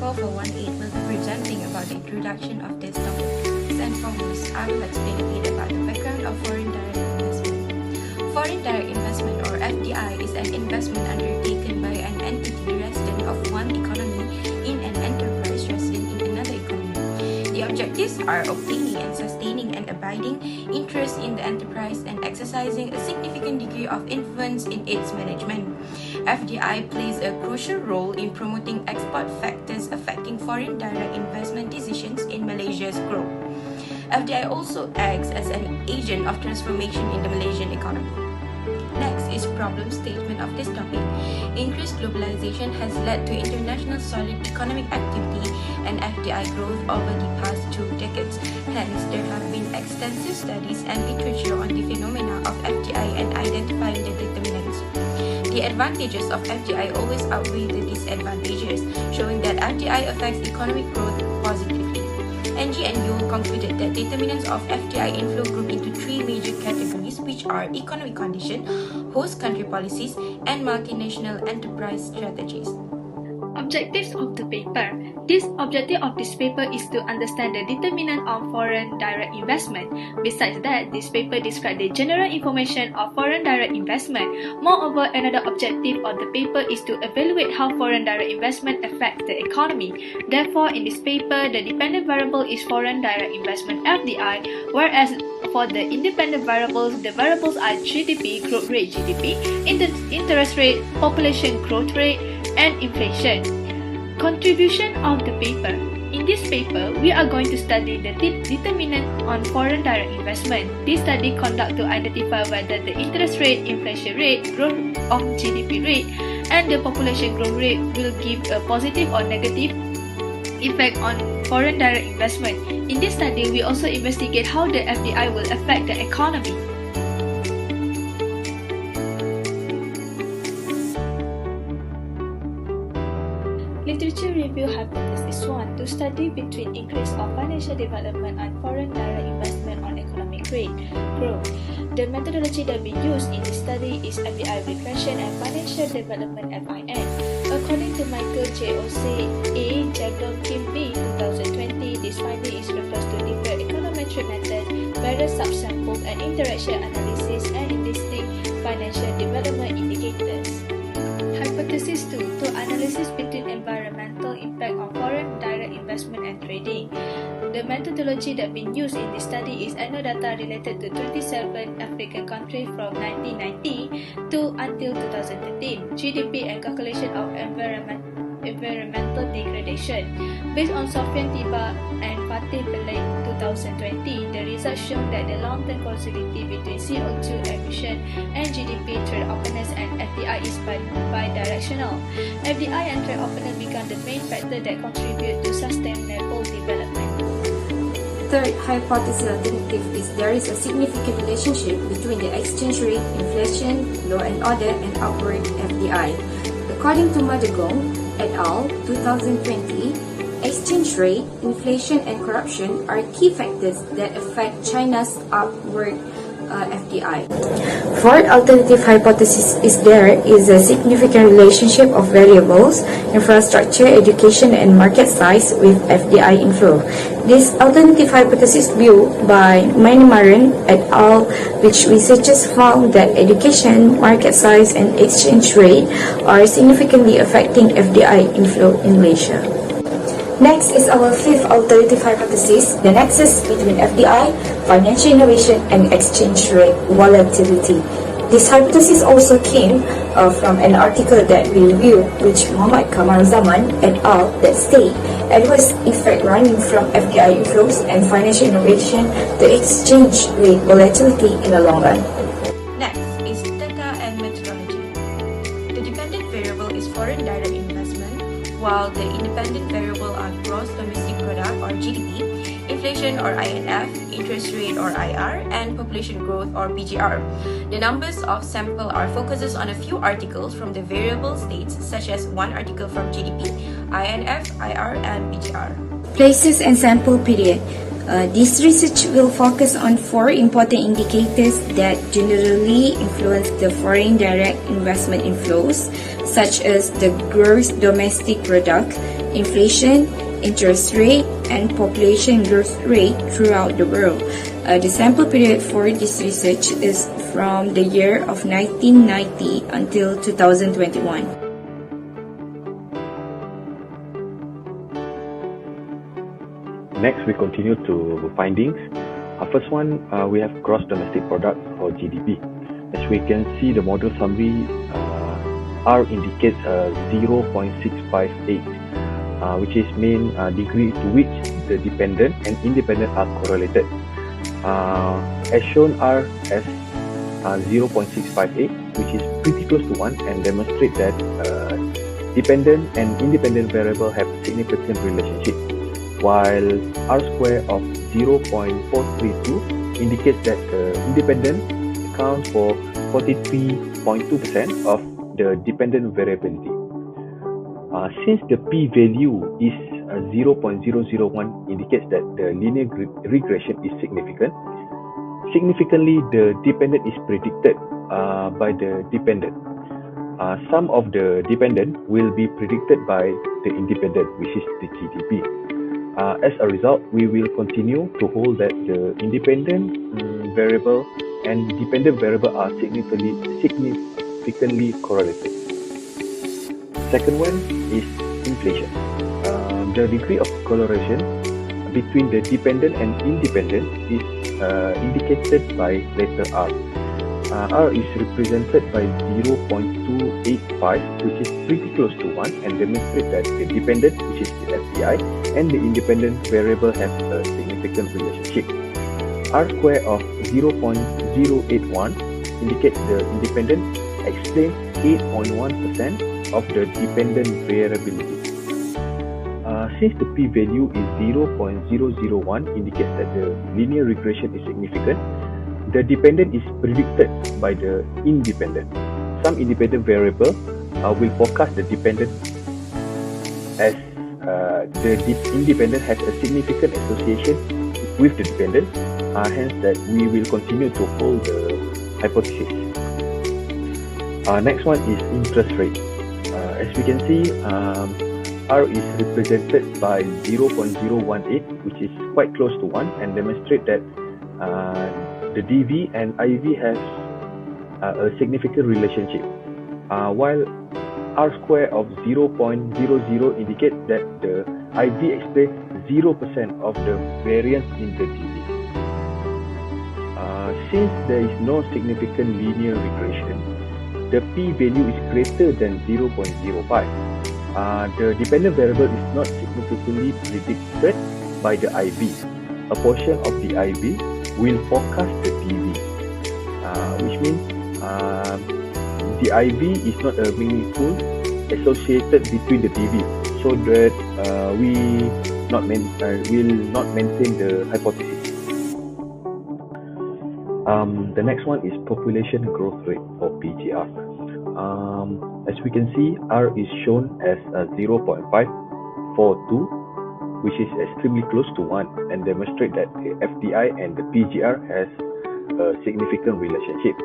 448 will be presenting about the introduction of this topic. First and foremost, I will explain a bit about the background of foreign direct investment. Foreign direct investment, or FDI, is an investment undertaken by an entity resident of one economy in an enterprise resident in another economy. The objectives are obtaining and sustaining an abiding interest in the enterprise and exercising a significant degree of influence in its management. FDI plays a crucial role in promoting export factors affecting foreign direct investment decisions in Malaysia's growth. FDI also acts as an agent of transformation in the Malaysian economy. Next is problem statement of this topic. Increased globalization has led to international solid economic activity and FDI growth over the past 2 decades. Hence, there have been extensive studies and literature on the phenomena of FDI and identifying the determinants. The advantages of FDI always outweigh the disadvantages, showing that FDI affects economic growth positively. NG and Yule concluded that determinants of FDI inflow group into 3 major categories, which are economic condition, host country policies, and multinational enterprise strategies. Objectives of the paper. This objective of this paper is to understand the determinant of foreign direct investment. Besides that, this paper describes the general information of foreign direct investment. Moreover, another objective of the paper is to evaluate how foreign direct investment affects the economy. Therefore, in this paper, the dependent variable is foreign direct investment (FDI), whereas for the independent variables, the variables are GDP, growth rate (GDP), interest rate, population growth rate, and inflation. Contribution of the paper. In this paper, we are going to study the determinant on foreign direct investment. This study conducted to identify whether the interest rate, inflation rate, growth of GDP rate, and the population growth rate will give a positive or negative effect on foreign direct investment. In this study, we also investigate how the FDI will affect the economy. Literature review hypothesis 1 to study between increase of financial development and foreign direct investment on economic growth. The methodology that we use in this study is FDI reflection and financial development (FIN). According to Michael J.O.C. A. Jablon Kim B. 2020, this finding is refers to different econometric methods, various subsamples, and interaction analysis and distinct financial development indicators. Hypothesis 2 to analysis between environmental impact on foreign direct investment and trading. The methodology that been used in this study is annual data related to 27 African countries from 1990 to until 2013, GDP and calculation of environmental degradation. Based on Sofian Tiba and Fatih Belay 2020, the results show that the long-term causality between CO2 emission and GDP trade openness and FDI is bidirectional. FDI and trade openness become the main factor that contribute to sustainable development. Third hypothesis alternative is there is a significant relationship between the exchange rate, inflation, law and order, and upward FDI. According to Madagong et al. 2020, exchange rate, inflation, and corruption are key factors that affect China's upward FDI. Fourth alternative hypothesis is there is a significant relationship of variables, infrastructure, education, and market size with FDI inflow. This alternative hypothesis view by Manimaran et al., which researchers found that education, market size, and exchange rate are significantly affecting FDI inflow in Malaysia. Next is our fifth alternative hypothesis, the nexus between FDI, financial innovation, and exchange rate volatility. This hypothesis also came from an article that we reviewed, which Muhammad Kamal Zaman et al. That state adverse effect running from FDI inflows and financial innovation to exchange rate volatility in the long run. Next is data and methodology. The dependent variable is foreign direct investment, while the independent variable are gross domestic product or GDP, inflation or INF, interest rate or IR, and population growth or PGR. The numbers of sample are focuses on a few articles from the variable states, such as one article from GDP, INF, IR, and PGR. Places and sample period. This research will focus on 4 important indicators that generally influence the foreign direct investment inflows, such as the gross domestic product, inflation, interest rate, and population growth rate throughout the world. The sample period for this research is from the year of 1990 until 2021. Next, we continue to findings. First one, we have gross domestic product or GDP. As we can see, the model summary R indicates 0.658, which is mean degree to which the dependent and independent are correlated. As shown, R as 0.658, which is pretty close to 1, and demonstrate that dependent and independent variable have significant relationship, while R square of 0.432 indicates that the independent accounts for 43.2% of the dependent variability. Since the p-value is 0.001 indicates that the linear regression is significant. Significantly, the dependent is predicted by the dependent. Some of the dependent will be predicted by the independent, which is the GDP. As a result, we will continue to hold that the independent variable and dependent variable are significantly correlated. Second one is inflation. The degree of correlation between the dependent and independent is indicated by letter R. R is represented by 0.285, which is pretty close to 1, and demonstrate that the dependent, which is the FDI, and the independent variable have a significant relationship. R square of 0.081 indicates the independent explains 8.1% of the dependent variability. Since the p-value is 0.001 indicates that the linear regression is significant, the dependent is predicted by the independent. Some independent variable will forecast the dependent as the independent has a significant association with the dependent, hence that we will continue to hold the hypothesis. Next one is interest rate. As we can see, R is represented by 0.018, which is quite close to 1, and demonstrate that the DV and IV has a significant relationship, while R square of 0.00 indicates that the IV explains 0% of the variance in the DV. Since there is no significant linear regression, the p-value is greater than 0.05. The dependent variable is not significantly predicted by the IV. A portion of the IV will forecast the DV, which means the IV is not a meaningful associated between the DV, so that we will not maintain the hypothesis. The next one is population growth rate or PGR. As we can see, R is shown as 0.542, which is extremely close to 1, and demonstrate that the FDI and the PGR has a significant relationship.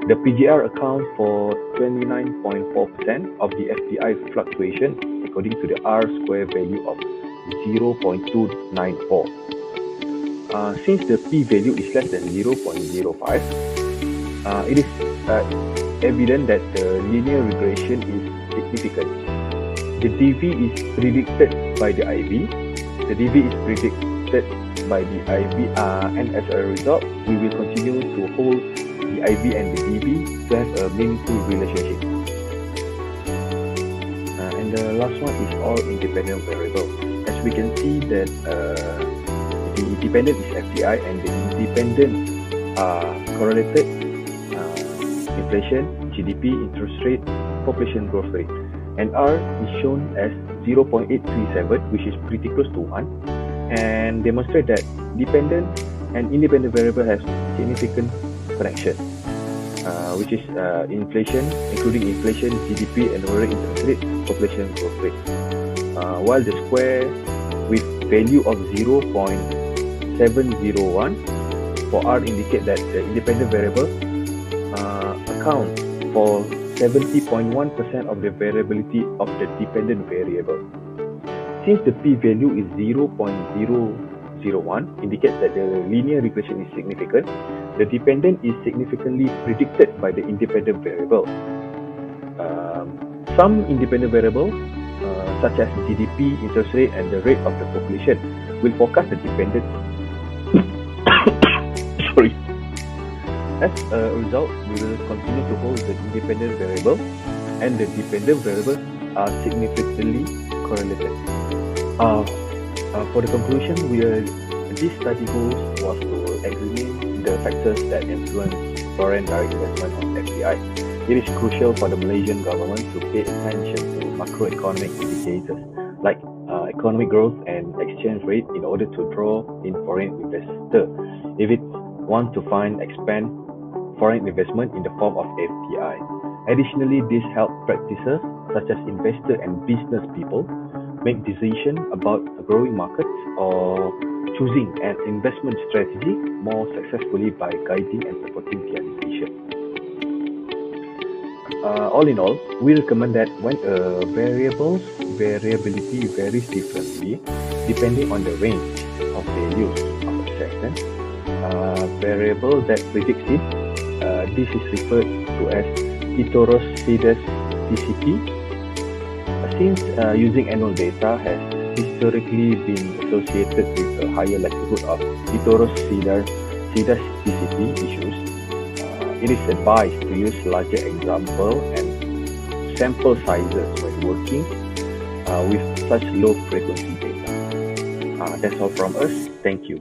The PGR accounts for 29.4% of the FDI fluctuation according to the R square value of 0.294. Since the p-value is less than 0.05, it is evident that the linear regression is significant. The DV is predicted by the IV, the DV is predicted by the IV, and as a result, we will continue to hold the IV and the DV to have a meaningful relationship. And the last one is all independent variable. As we can see that the dependent is FDI and the independent are correlated: inflation, GDP, interest rate, population growth rate. And R is shown as 0.837, which is pretty close to 1, and demonstrate that dependent and independent variable have significant connection, which is inflation, including inflation, GDP, and overall interest rate, population growth rate. While the square with value of 0.701 for R indicate that the independent variable account for 70.1% of the variability of the dependent variable. Since the p-value is 0.001, indicates that the linear regression is significant, the dependent is significantly predicted by the independent variable. Some independent variables, such as GDP, interest rate, and the rate of the population, will forecast the dependent. Sorry. As a result, we will continue to hold the independent variable, and the dependent variables are significantly correlated. For the conclusion, this study goal was to examine the factors that influence foreign direct investment on FDI. It is crucial for the Malaysian government to pay attention to macroeconomic indicators like economic growth and exchange rate in order to draw in foreign investors if it wants to expand foreign investment in the form of FDI. Additionally, this helps practitioners such as investors and business people make decisions about growing markets or choosing an investment strategy more successfully by guiding and supporting their decision. All in all, we recommend that when a variable's variability varies differently depending on the range of values of a certain variable that predicts it, this is referred to as heterocedes TCP. Since using annual data has historically been associated with a higher likelihood of heterocedes TCP issues, it is advised to use larger example and sample sizes when working with such low frequency data. That's all from us. Thank you.